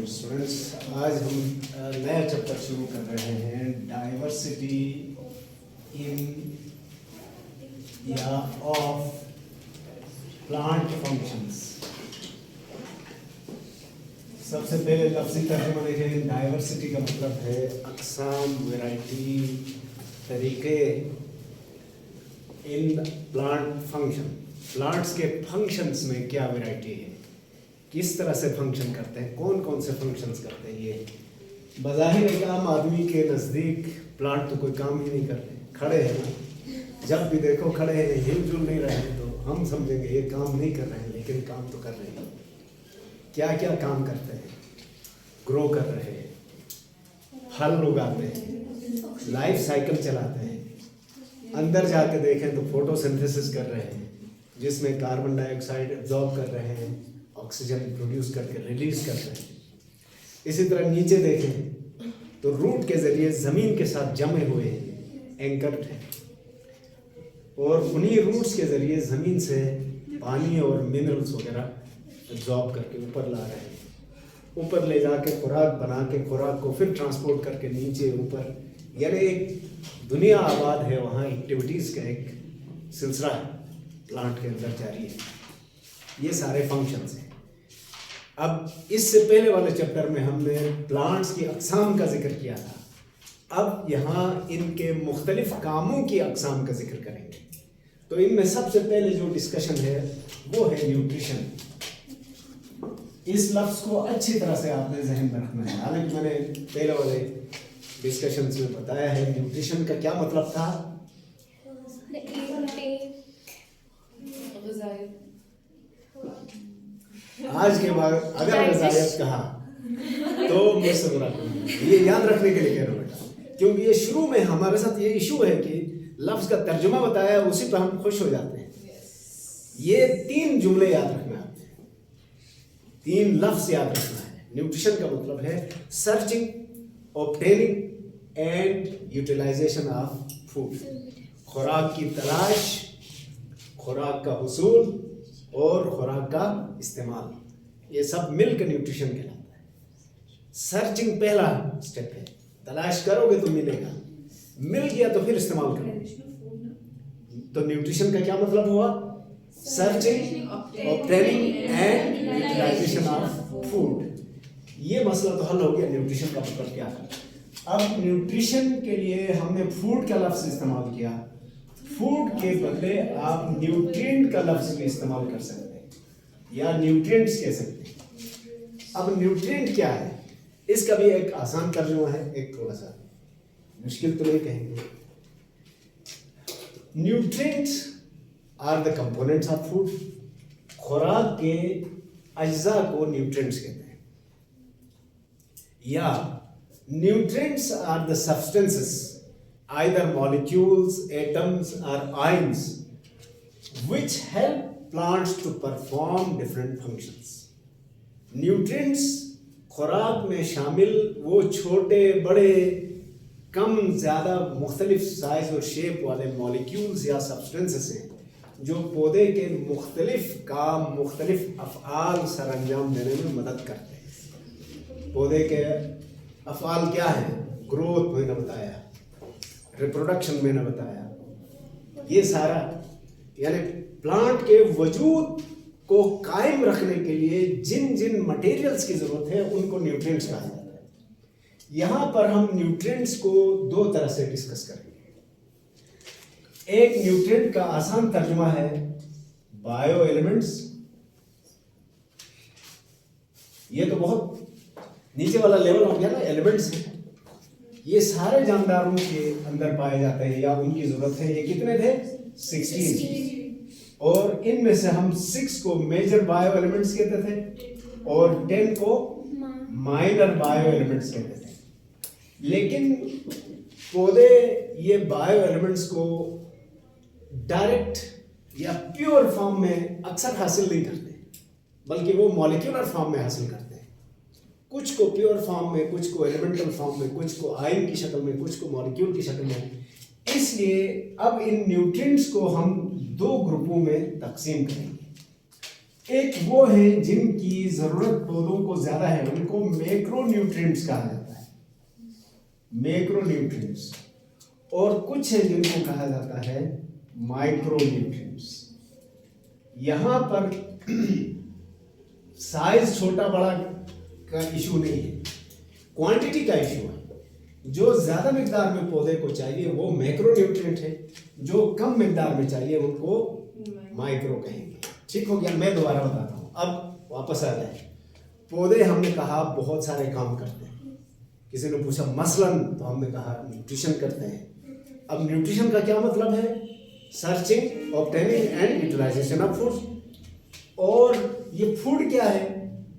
Students, आज हम नया चैप्टर शुरू कर रहे हैं, डाइवर्सिटी इन या ऑफ प्लांट फंक्शंस। सबसे पहले लफ्ज़ी तर्जुमा देखें। डाइवर्सिटी का मतलब है अक़साम, वैरायटी, तरीके इन प्लांट फंक्शन। प्लांट्स के फंक्शंस में क्या वैरायटी है, किस तरह से फंक्शन करते हैं, कौन कौन से फंक्शंस करते हैं। ये बज़ाहिर एक आम आदमी के नज़दीक प्लांट तो कोई काम ही नहीं कर रहे, खड़े हैं ना, जब भी देखो खड़े हैं, हिलजुल नहीं रहे हैं, तो हम समझेंगे ये काम नहीं कर रहे हैं, लेकिन काम तो कर रहे हैं। क्या क्या काम करते हैं? ग्रो कर रहे हैं, फल उगाते हैं, लाइफ साइकिल चलाते हैं। अंदर जाके देखें तो फोटोसिंथेसिस कर रहे हैं, जिसमें कार्बन डाइऑक्साइड एब्जॉर्ब कर रहे हैं, ऑक्सीजन प्रोड्यूस करके रिलीज करते हैं। इसी तरह नीचे देखें तो रूट के जरिए ज़मीन के साथ जमे हुए हैं, एंकर्ड हैं, और उन्हीं रूट्स के जरिए ज़मीन से पानी और मिनरल्स वगैरह एब्जॉर्ब करके ऊपर ला रहे हैं। ऊपर ले जाके खुराक बना के खुराक को फिर ट्रांसपोर्ट करके नीचे ऊपर, यानी एक दुनिया आबाद है, वहाँ एक्टिविटीज़ का एक सिलसिला प्लांट के अंदर जारी है। ये सारे फंक्शंस हैं। अब इससे पहले वाले चैप्टर में हमने प्लांट्स की अक़साम का जिक्र किया था। अब यहाँ इनके मुख्तलिफ कामों की अक़साम का जिक्र करेंगे। तो इनमें सबसे पहले जो डिस्कशन है वो है न्यूट्रिशन। इस लफ्ज़ को अच्छी तरह से आपने जहन में रखना है। हालांकि मैंने पहले वाले डिस्कशंस में बताया है न्यूट्रिशन का क्या मतलब था। आज के बाद अगर ग़िज़ायत कहा तो मुझसे बुरा करूँगा, ये याद रखने के लिए कह रहा हूँ बेटा, क्योंकि ये शुरू में हमारे साथ ये इशू है कि लफ्ज़ का तर्जुमा बताया, उसी पर हम खुश हो जाते हैं। ये 3 जुमले याद रखना है, 3 लफ्ज़ याद रखना है। न्यूट्रिशन का मतलब है searching, obtaining and utilization of food. खुराक की तलाश, खुराक का हुसूल और खुराक का इस्तेमाल, ये सब मिलकर न्यूट्रिशन कहलाता है। सर्चिंग पहला स्टेप है, तलाश करोगे तो मिलेगा, मिल गया तो फिर इस्तेमाल करोगे। तो न्यूट्रिशन का क्या मतलब हुआ? Searching, obtaining and utilization of food. ये मसला तो हल हो गया। न्यूट्रिशन का मतलब क्या है? अब न्यूट्रिशन के लिए हमने फूड का लफ्ज़ इस्तेमाल किया, फूड के बदले आप न्यूट्रिएंट का लफ्ज़ भी इस्तेमाल कर सकते हैं या न्यूट्रिएंट्स कह सकते हैं। अब न्यूट्रिएंट क्या है, इसका भी एक आसान तर्जुमा है, एक थोड़ा सा मुश्किल तो नहीं कहेंगे। Nutrients are the components of food. खुराक के अज्जा को न्यूट्रिएंट्स कहते हैं, या nutrients are the substances, either molecules, atoms or ions, which help plants to perform different functions. Nutrients खुराक में शामिल वो छोटे बड़े कम ज़्यादा मुख्तलिफ साइज और शेप वाले मॉलिक्यूल्स या सब्सटेंसेस हैं जो पौधे के मुख्तलिफ काम, मुख्तलिफ अफ़आल सर अंजाम देने में मदद करते हैं। पौधे के अफ़आल क्या हैं? ग्रोथ मैंने बताया, रिप्रोडक्शन मैंने बताया, ये सारा यानी प्लांट के वजूद को कायम रखने के लिए जिन जिन मटेरियल्स की ज़रूरत है उनको न्यूट्रिएंट्स कहा जाता है। यहाँ पर हम न्यूट्रिएंट्स को 2 तरह से डिस्कस करेंगे। एक न्यूट्रिएंट का आसान तर्जुमा है बायो एलिमेंट्स। ये तो बहुत नीचे वाला लेवल हो गया ना, एलिमेंट्स है, ये सारे जानदारों के अंदर पाए जाते हैं या उनकी ज़रूरत है। ये कितने थे? 16। और इनमें से हम 6 को मेजर बायो एलिमेंट्स कहते थे और 10 को माइनर बायो एलिमेंट्स कहते थे। लेकिन पौधे ये बायो एलिमेंट्स को डायरेक्ट या प्योर फॉर्म में अक्सर हासिल नहीं करते, बल्कि वो मॉलिक्यूलर फॉर्म में हासिल करते हैं। कुछ को प्योर फॉर्म में, कुछ को एलिमेंटल फॉर्म में, कुछ को आयन की शक्ल में, कुछ को मॉलिक्यूल की शक्ल में। इसलिए अब इन न्यूट्रिएंट्स को हम 2 ग्रुपों में तकसीम करेंगे। एक वो है जिनकी जरूरत पौधों को ज्यादा है, उनको मैक्रो न्यूट्रिएंट्स कहा जाता है, मैक्रो न्यूट्रिएंट्स। और कुछ है जिनको कहा जाता है माइक्रो न्यूट्रिएंट्स। यहां पर साइज छोटा बड़ा का इशू नहीं है, क्वांटिटी का इशू है। जो ज्यादा मिकदार में पौधे को चाहिए वो मैक्रो न्यूट्रिएंट है, जो कम मिकदार में चाहिए उनको माइक्रो कहेंगे। ठीक हो गया। मैं दोबारा बताता हूँ, अब वापस आ जाए। पौधे हमने कहा बहुत सारे काम करते हैं। किसी ने पूछा मसलन, तो हमने कहा न्यूट्रिशन करते हैं। अब न्यूट्रिशन का क्या मतलब है? Searching, obtaining and utilization of food. और ये फूड क्या है?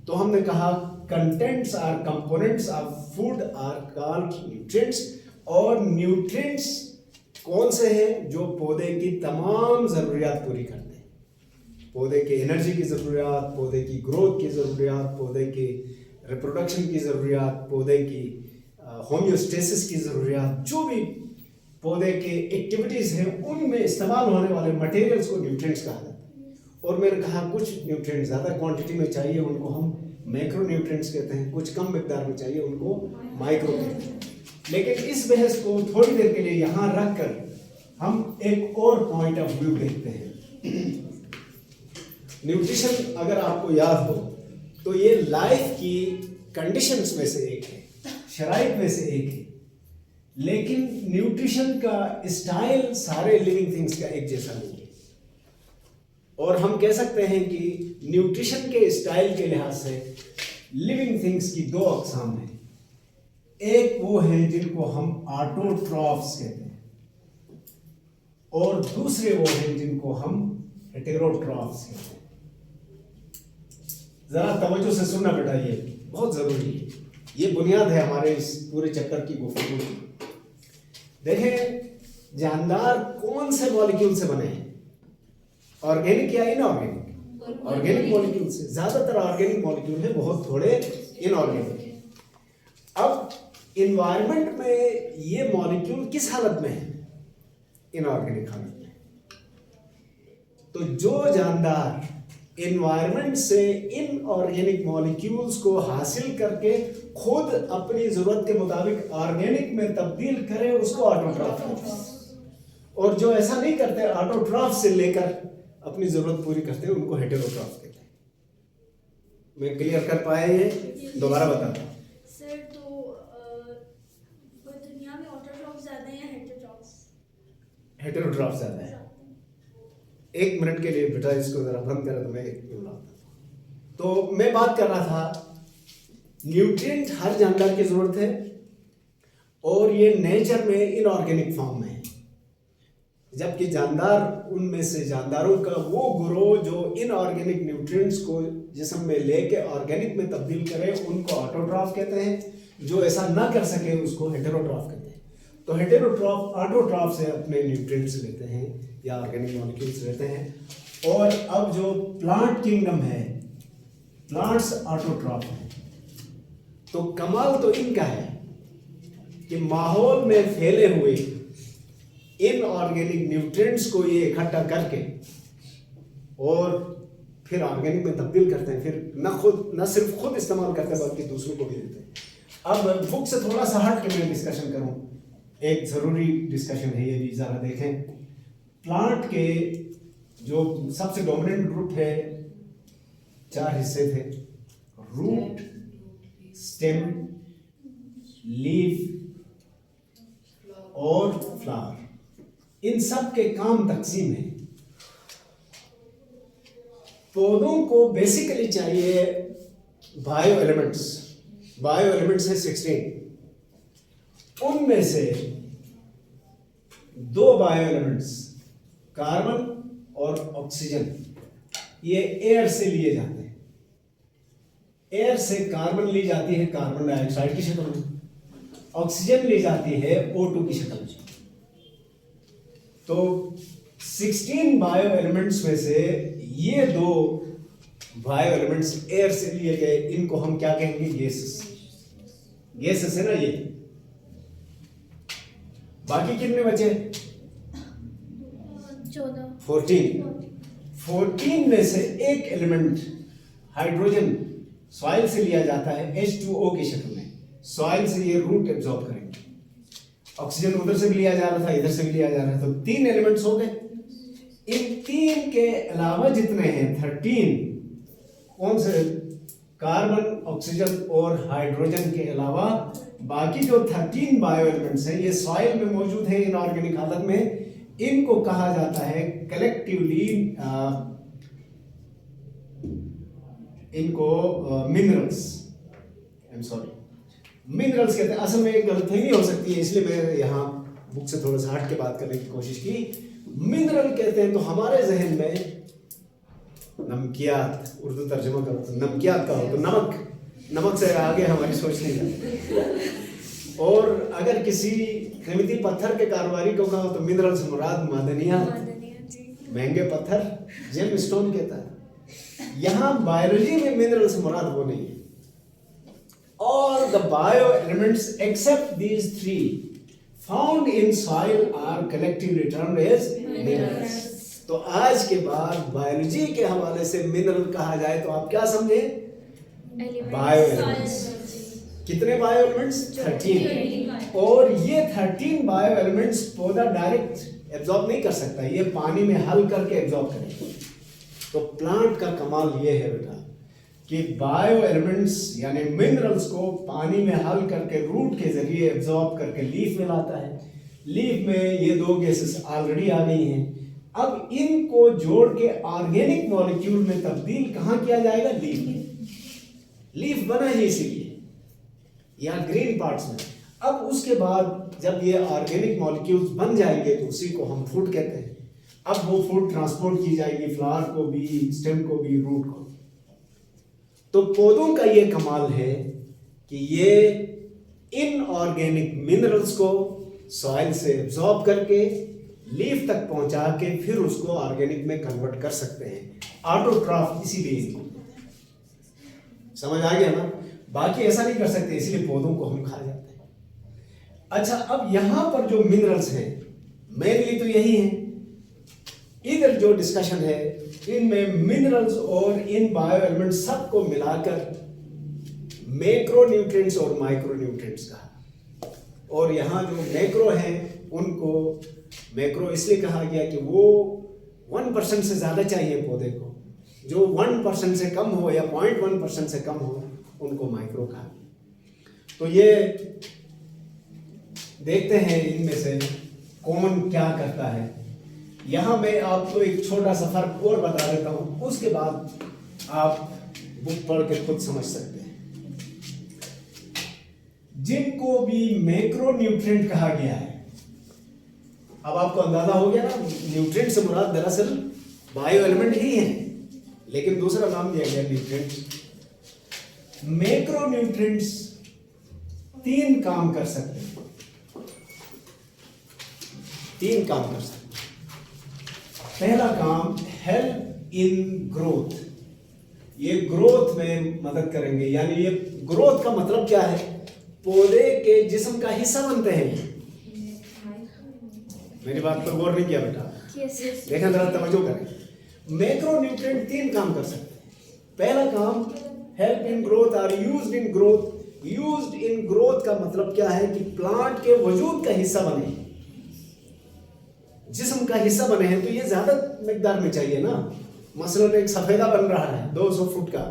तो हमने कहा contents are components of food are called nutrients. और न्यूट्रिएंट्स कौन से हैं? जो पौधे की तमाम जरूरियात पूरी करते हैं। पौधे की एनर्जी की ज़रूरियात, पौधे की ग्रोथ की ज़रूरियात, पौधे की रिप्रोडक्शन की ज़रूरियात, पौधे की होम्योस्टेसिस की ज़रूरियात, जो भी पौधे के एक्टिविटीज़ हैं उनमें इस्तेमाल होने वाले मटेरियल्स को न्यूट्रिएंट्स कहा जाता है। और मैंने कहा कुछ न्यूट्रिएंट्स ज़्यादा क्वांटिटी में चाहिए उनको हम मैक्रो न्यूट्रिएंट्स कहते हैं, कुछ कम मिकदार में चाहिए उनको माइक्रो कहते हैं। लेकिन इस बहस को थोड़ी देर के लिए यहाँ रख कर हम एक और पॉइंट ऑफ व्यू देखते हैं। न्यूट्रिशन अगर आपको याद हो तो ये लाइफ की कंडीशंस में से एक है, शराइत में से एक है। लेकिन न्यूट्रिशन का स्टाइल सारे लिविंग थिंग्स का एक जैसा नहीं है। और हम कह सकते हैं कि न्यूट्रिशन के स्टाइल के लिहाज से लिविंग थिंग्स की दो अकसाम हैं। एक वो है जिनको हम ऑटोट्रॉफ्स कहते हैं, और दूसरे वो हैं जिनको हम हेटेरोट्रॉफ्स कहते हैं। जरा तवज्जो से सुनना बेटा, ये बहुत जरूरी है, ये बुनियाद है हमारे इस पूरे चैप्टर की गुफ्तगू की। देखें जानदार कौन से मॉलिक्यूल से बने हैं, ऑर्गेनिक या इनऑर्गेनिक? ऑर्गेनिक मॉलिक्यूल से। ज्यादातर ऑर्गेनिक मॉलिक्यूल है, बहुत थोड़े इनऑर्गेनिक है। अब इन्वायरमेंट में ये मॉलिक्यूल किस हालत में है? इनऑर्गेनिक हालत में। तो जो जानदार इन्वायरमेंट से इनऑर्गेनिक मॉलिक्यूल्स को हासिल करके खुद अपनी जरूरत के मुताबिक ऑर्गेनिक में तब्दील करे उसको ऑटोट्रॉफ कहते हैं। और जो ऐसा नहीं करते, ऑटोट्रॉफ से लेकर अपनी जरूरत पूरी करते हैं, उनको हेटेरोट्रॉफ कहते हैं। मैं क्लियर कर पाया? ये दोबारा बताता हूँ सर। तो दुनिया में ऑटोट्रॉफ ज्यादा है या हेटेरोट्रॉफ? हेटेरोट्रॉफ ज्यादा है। एक मिनट के लिए बेटा इसको जरा बंद करें तो मैं तो मैं बात कर रहा था न्यूट्रिएंट हर जानदार की जरूरत है, और ये नेचर में इनऑर्गेनिक फॉर्म में है। जबकि जानदार, उनमें से जानदारों का वो ग्रोह जो इनऑर्गेनिक न्यूट्रिएंट्स को जिस्म में लेके ऑर्गेनिक में तब्दील करे, उनको ऑटोट्रॉफ कहते हैं। जो ऐसा ना कर सके उसको हेटेरोट्रॉफ कहते हैं। तो हेटेरोट्रॉफ ऑटोट्रॉफ से अपने न्यूट्रिएंट्स लेते हैं या ऑर्गेनिक मॉलिक्यूल्स लेते हैं। और अब जो प्लांट किंगडम है, प्लांट्स ऑटोट्रॉफ है। तो कमाल तो इनका है कि माहौल में फैले हुए इनऑर्गेनिक न्यूट्रिएंट्स को ये इकट्ठा करके और फिर ऑर्गेनिक में तब्दील करते हैं। फिर न सिर्फ खुद इस्तेमाल करते हैं बल्कि दूसरों को भी देते हैं। अब बुक से थोड़ा सा हट के मैं डिस्कशन करूं, एक जरूरी डिस्कशन है ये भी, जरा देखें। प्लांट के जो सबसे डोमिनेंट ग्रुप है, 4 हिस्से थे: रूट, स्टेम, लीफ और फ्लावर। इन सब के काम तकसीम है। पौधों को बेसिकली चाहिए बायो एलिमेंट्स। बायो एलिमेंट्स है 16। उनमें से 2 बायो एलिमेंट्स कार्बन और ऑक्सीजन, ये एयर से लिए जाते हैं। एयर से कार्बन ली जाती है कार्बन डाइऑक्साइड की शक्ल में, ऑक्सीजन ली जाती है O2 की शक्ल में। तो 16 बायो एलिमेंट्स में से ये 2 बायो एलिमेंट्स एयर से लिए गए, इनको हम क्या कहेंगे? गैसेस। गैसेस है ना ये। बाकी कितने बचे? 14। 14 में से एक एलिमेंट हाइड्रोजन सॉइल से लिया जाता है H2O की शक्ल में। सॉइल से ये रूट एब्जॉर्ब करेंगे, ऑक्सीजन उधर से भी लिया जा रहा था, इधर से भी लिया जा रहा था, तो 3 एलिमेंट्स हो गए। इन 3 के अलावा जितने हैं 13, कौन से? कार्बन, ऑक्सीजन और हाइड्रोजन के अलावा बाकी जो 13 बायो एलिमेंट्स हैं ये सॉइल में मौजूद हैं इनऑर्गेनिक हालत में। इनको कहा जाता है कलेक्टिवली, इनको minerals, I am sorry, minerals कहते हैं। असल में एक गलतफहमी हो सकती है, इसलिए मैं यहाँ बुक से थोड़ा सा हट के बात करने की कोशिश की। मिनरल कहते हैं तो हमारे जहन में नमकियात, उर्दू तर्जुमा करो तो नमकियात का हो तो नमक, नमक से आगे हमारी सोच नहीं जाती। और अगर किसी कीमती पत्थर के कारोबारी को कहो तो मिनरल से मुराद मादनियात, महंगे पत्थर, जेम स्टोन कहता है। यहाँ बायोलॉजी में मिनरल से मुराद वो नहीं है। All the bio elements except these 3 found in soil are collectively termed as minerals. तो आज के बाद बायोलॉजी के हवाले से मिनरल कहा जाए तो आप क्या समझे? Bio elements. कितने बायो एलिमेंट्स? 13। और ये 13 बायो एलिमेंट्स पौधा डायरेक्ट एब्जॉर्ब नहीं कर सकता, ये पानी में हल करके एब्जॉर्ब करेगा। तो प्लांट का कमाल ये है बेटा कि बायो एलिमेंट्स यानी मिनरल्स को पानी में हल करके रूट के जरिए एब्जॉर्ब करके लीफ में लाता है। लीफ में ये 2 गैसेस ऑलरेडी आ गई हैं, अब इनको जोड़ के ऑर्गेनिक मॉलिक्यूल में तब्दील कहाँ किया जाएगा? लीफ में। लीफ बना ही इसीलिए, या ग्रीन पार्ट्स में। अब उसके बाद जब ये ऑर्गेनिक मॉलिक्यूल्स बन जाएंगे तो उसी को हम फूड कहते हैं। अब वो फूड ट्रांसपोर्ट की जाएगी फ्लावर को भी, स्टेम को भी, रूट को। तो पौधों का ये कमाल है कि ये इनऑर्गेनिक मिनरल्स को सॉइल से एब्जॉर्ब करके लीफ तक पहुंचा के फिर उसको ऑर्गेनिक में कन्वर्ट कर सकते हैं। ऑटोट्रॉफ इसीलिए, समझ आ गया ना? बाकी ऐसा नहीं कर सकते, इसलिए पौधों को हम खा जाते हैं। अच्छा, अब यहां पर जो मिनरल्स हैं मेनली तो यही हैं। इधर जो डिस्कशन है इनमें मिनरल्स और इन बायो एलिमेंट सबको मिलाकर मैक्रो न्यूट्रिएंट्स और माइक्रो न्यूट्रिएंट्स कहा। और यहाँ जो मैक्रो हैं उनको मैक्रो इसलिए कहा गया कि वो 1% से ज़्यादा चाहिए पौधे को, जो 1% से कम हो या 0.1% से कम हो उनको माइक्रो कहा। तो ये देखते हैं इनमें से कौन क्या करता है। यहाँ मैं आपको एक छोटा सा फर्क और बता देता हूँ, उसके बाद आप बुक पढ़ के खुद समझ सकते हैं। जिनको भी मैक्रो न्यूट्रिएंट कहा गया है, अब आपको अंदाजा हो गया ना, न्यूट्रिएंट से मुराद दरअसल बायो एलिमेंट ही है, लेकिन दूसरा नाम दिया गया न्यूट्रिएंट्स। मैक्रो न्यूट्रिएंट्स 3 काम कर सकते हैं, 3 काम कर सकते हैं। पहला काम हेल्प इन ग्रोथ, ये ग्रोथ में मदद करेंगे। यानी ये ग्रोथ का मतलब क्या है? पौधे के जिस्म का हिस्सा बनते हैं। मेरी बात पर गौर नहीं किया बेटा, देखा जरा तवज्जो करें। मैक्रो न्यूट्रिएंट 3 काम कर सकते हैं। पहला काम हेल्प इन ग्रोथ और used in growth. Used in growth का मतलब क्या है कि प्लांट के वजूद का हिस्सा बने, जिस्म का हिस्सा बने हैं, तो ये ज्यादा मिकदार में चाहिए ना। मसलन एक सफेदा बन रहा है 200 फुट का,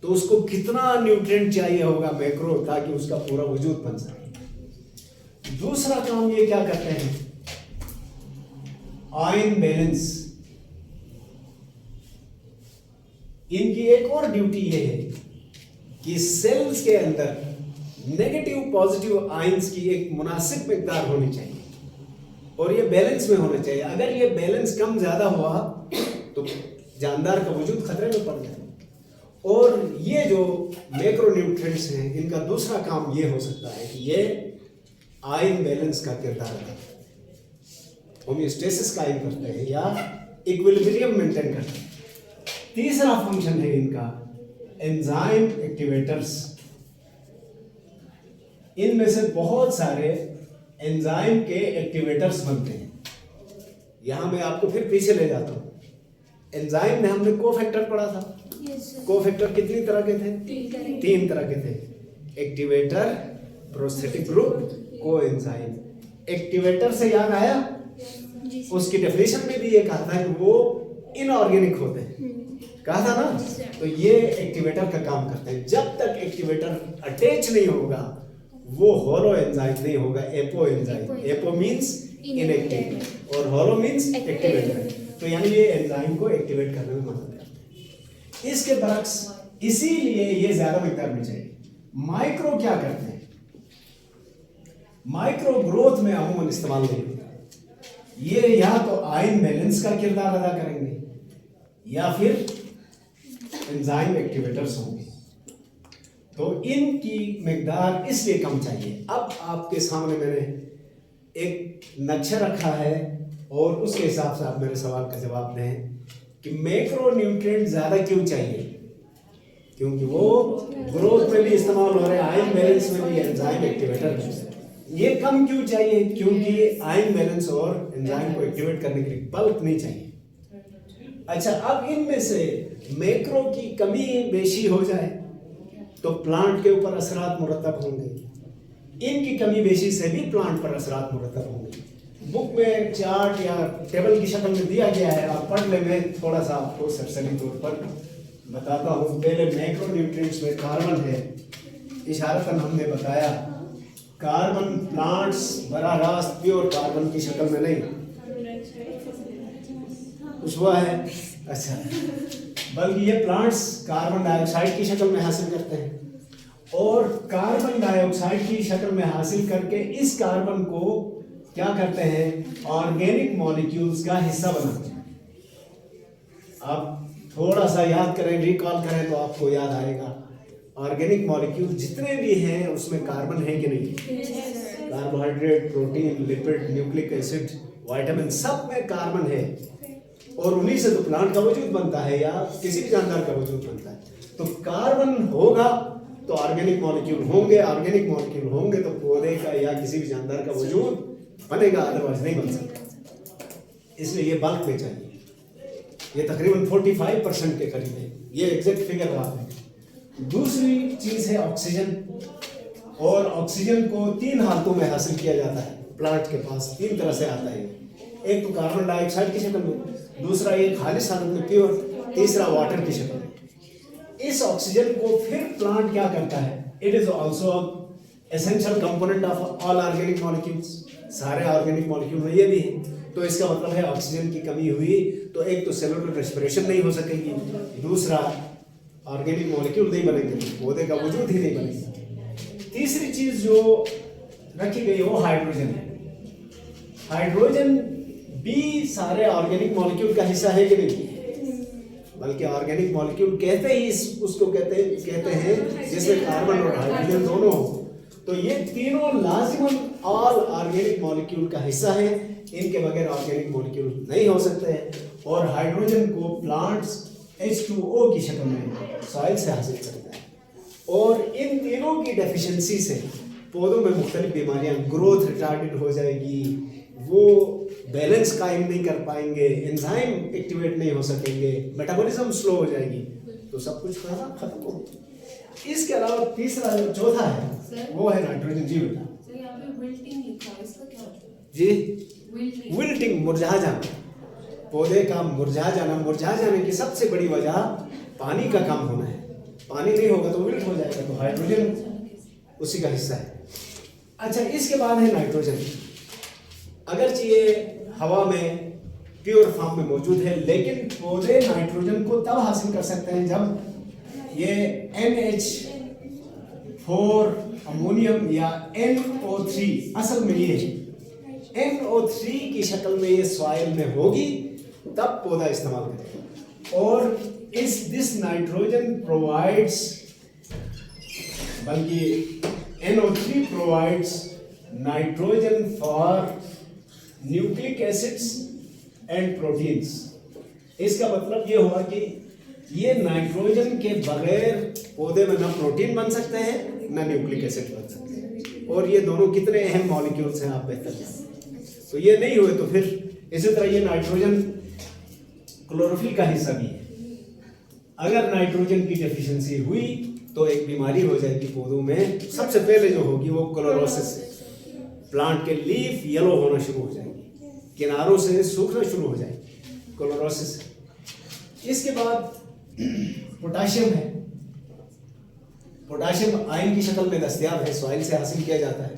तो उसको कितना न्यूट्रिएंट चाहिए होगा मैक्रो, ताकि उसका पूरा वजूद बन सके। दूसरा काम ये क्या करते हैं? Ion balance. इनकी एक और ड्यूटी ये है कि सेल्स के अंदर नेगेटिव पॉजिटिव आयंस की एक मुनासिब मिकदार होनी चाहिए और ये बैलेंस में होना चाहिए। अगर ये बैलेंस कम ज्यादा हुआ तो जानदार का वजूद खतरे में पड़ जाए। और ये जो मैक्रो न्यूट्रिएंट्स हैं, इनका दूसरा काम ये हो सकता है कि ये आयन बैलेंस का किरदार करते हैं, होमियोस्टेसिस कायम करते हैं या इक्विलिब्रियम मेंटेन करते हैं। तीसरा फंक्शन है इनका एंजाइम एक्टिवेटर्स। इनमें से बहुत सारे एंजाइम के एक्टिवेटर्स बनते हैं। यहां मैं आपको फिर पीछे ले जाता हूं। एंजाइम में हमने कोफैक्टर पढ़ा था। Yes sir. कोफैक्टर कितनी तरह के थे? तीन तरह के थे, activator, prosthetic group, coenzyme. Activator से याद आया, जी सर। उसकी डेफिनेशन में भी ये कहा था कि वो इनऑर्गेनिक होते हैं, कहा था ना। तो ये एक्टिवेटर का काम करते हैं। जब तक एक्टिवेटर अटैच नहीं होगा वो होलो एंजाइम नहीं होगा, apo enzyme. Apo means inactive और होलो मींस एक्टिवेटर। तो यानी ये एंजाइम को एक्टिवेट करने में मदद करते हैं। इसके बरक्स इसीलिए ये ज्यादा मिकदार में चाहिए। माइक्रो क्या करते हैं? माइक्रो ग्रोथ में अमूमन इस्तेमाल नहीं होता। ये या तो आयन बैलेंस का किरदार अदा करेंगे या फिर एंजाइम एक्टिवेटर्स होंगे। तो इनकी मिकदार इसलिए कम चाहिए। अब आपके सामने मैंने एक नक्शा रखा है और उसके हिसाब से आप मेरे सवाल का जवाब दें कि मैक्रो न्यूट्रिएंट ज्यादा क्यों चाहिए? क्योंकि वो ग्रोथ में भी इस्तेमाल हो रहे हैं, आयन बैलेंस में भी, एंजाइम एक्टिवेटर में। ये कम क्यों चाहिए? क्योंकि आयन बैलेंस और एंजाइम को एक्टिवेट करने के लिए बल्क नहीं चाहिए। अच्छा, अब इनमें से मैक्रो की कमी बेशी हो जाए तो प्लांट के ऊपर असरात मुरतब होंगे। इनकी कमी बेशी से भी प्लांट पर असरात मुरतब होंगे। बुक में चार्ट या टेबल की शक्ल में दिया गया है, आप पढ़ ले। मैं थोड़ा सा आपको सरसरी तौर पर बताता हूँ। पहले मैक्रो न्यूट्रिएंट्स में कार्बन है, इशारतन हमने बताया कार्बन प्लांट्स बराह रास्त प्योर कार्बन की शक्ल में नहीं कुछ हुआ है, अच्छा, बल्कि ये प्लांट्स कार्बन डाइऑक्साइड की शक्ल में हासिल करते हैं और कार्बन डाइऑक्साइड की शक्ल में हासिल करके इस कार्बन को क्या करते हैं? ऑर्गेनिक मॉलिक्यूल्स का हिस्सा बनाते हैं। आप थोड़ा सा याद करें, रिकॉल करें तो आपको याद आएगा। ऑर्गेनिक मॉलिक्यूल जितने भी हैं उसमें कार्बन है कि नहीं? Carbohydrate, protein, lipid, nucleic acid, vitamin, सब में कार्बन है और उन्हीं से तो प्लांट का वजूद बनता है या किसी भी जानदार का वजूद बनता है। तो कार्बन होगा तो ऑर्गेनिक मॉलिक्यूल होंगे, ऑर्गेनिक मॉलिक्यूल होंगे तो पौधे का या किसी भी जानदार का वजूद बनेगा, अदरवाइज नहीं बन सकता। इसलिए ये बल्क में चाहिए। ये तकरीबन 45% के करीब है, ये एग्जैक्ट फिगर रहा है। दूसरी चीज है ऑक्सीजन, और ऑक्सीजन को 3 हालतों में हासिल किया जाता है। प्लांट के पास 3 तरह से आता है। एक तो कार्बन डाइऑक्साइड की शक्ल में, दूसरा एक खालिश हालत में प्योर, तीसरा वाटर की शक्ल में। इस ऑक्सीजन को फिर प्लांट क्या करता है? It is also essential component of all organic molecules. सारे ऑर्गेनिक मॉलिक्यूल में ये भी है। तो इसका मतलब है ऑक्सीजन की कमी हुई तो एक तो सेलुलर रेस्पिरेशन नहीं हो सकेगी, दूसरा ऑर्गेनिक मॉलिक्यूल नहीं बनेंगे, तो पौधे का वजूद ही नहीं बनेगा। तीसरी चीज जो रखी गई है वो हाइड्रोजन है। हाइड्रोजन भी सारे ऑर्गेनिक मॉलिक्यूल का हिस्सा है कि नहीं? बल्कि ऑर्गेनिक मॉलिक्यूल कहते ही उसको कहते हैं जिसमें कार्बन और हाइड्रोजन दोनों हो। तो ये तीनों लाजिमन ऑल ऑर्गेनिक मॉलिक्यूल का हिस्सा है। इनके बगैर ऑर्गेनिक मॉलिक्यूल नहीं हो सकते हैं। और हाइड्रोजन को प्लांट्स H2O की शक्ल में सॉइल से हासिल करता है। और इन तीनों की डेफिशिएंसी से पौधों में मुख्तलिफ बीमारियां, ग्रोथ रिटार्डेड हो जाएगी, वो बैलेंस कायम नहीं कर पाएंगे, एंजाइम एक्टिवेट नहीं हो सकेंगे, मेटाबॉलिज्म स्लो हो जाएगी, तो सब कुछ खत्म हो। इसके अलावा तीसरा जो चौथा है वो है नाइट्रोजन। जी बेटा। सर यहाँ पे विल्टिंग लिखा है, इसका क्या मतलब है? जी, विल्टिंग, मुरझा जाना, पौधे का मुरझा जाना। मुरझा जाने की सबसे बड़ी वजह पानी का कम होना है। पानी नहीं होगा तो विल्ट हो जाएगा, तो हाइड्रोजन उसी का हिस्सा है। अच्छा, इसके बाद है नाइट्रोजन। अगरचे ये हवा में प्योर फॉर्म में मौजूद है, लेकिन पौधे नाइट्रोजन को तब हासिल कर सकते हैं जब ये NH4 अमोनियम या NO3, असल में ये NO3 की शक्ल में ये सॉइल में होगी, तब पौधा इस्तेमाल करेगा। और दिस नाइट्रोजन प्रोवाइड्स, बल्कि NO3 provides nitrogen for nucleic acids and proteins. इसका मतलब ये हुआ कि ये नाइट्रोजन के बगैर पौधे में ना प्रोटीन बन सकते हैं ना न्यूक्लिक एसिड बन सकते हैं। और ये दोनों कितने अहम मॉलिक्यूल्स हैं आप बेहतर जानते हैं। तो ये नहीं हुए तो फिर इसी तरह ये नाइट्रोजन क्लोरोफिल का हिस्सा भी है। अगर नाइट्रोजन की डेफिशिएंसी हुई तो एक बीमारी हो जाएगी पौधों में। सबसे पहले जो होगी वो क्लोरोसिस है। प्लांट के लीफ येलो होना शुरू हो जाएंगे, किनारों से सूखना शुरू हो जाएंगे, क्लोरोसिस है। इसके बाद पोटाशियम है। पोटाशियम आयन की शक्ल में दस्तयाब है, सॉइल से हासिल किया जाता है।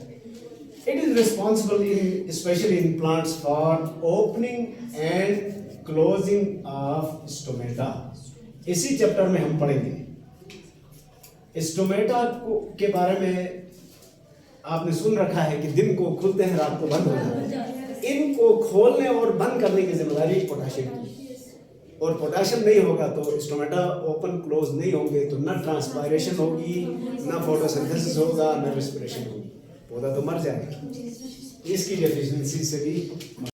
It is responsible in specially in plants for opening and closing of stomata. इसी चैप्टर में हम पढ़ेंगे स्टोमेटा के बारे में। आपने सुन रखा है कि दिन को खुलते हैं, रात को बंद हो जाते हैं। इनको खोलने और बंद करने की जिम्मेदारी पोटाशियम की। और पोटाशियम नहीं होगा तो स्टोमेटा ओपन क्लोज नहीं होंगे, तो न ट्रांसपायरेशन होगी, न फोटोसिंथेसिस होगा, न रेस्पिरेशन होगी, पौधा तो मर जाएगा। इसकी डेफिशिएंसी से भी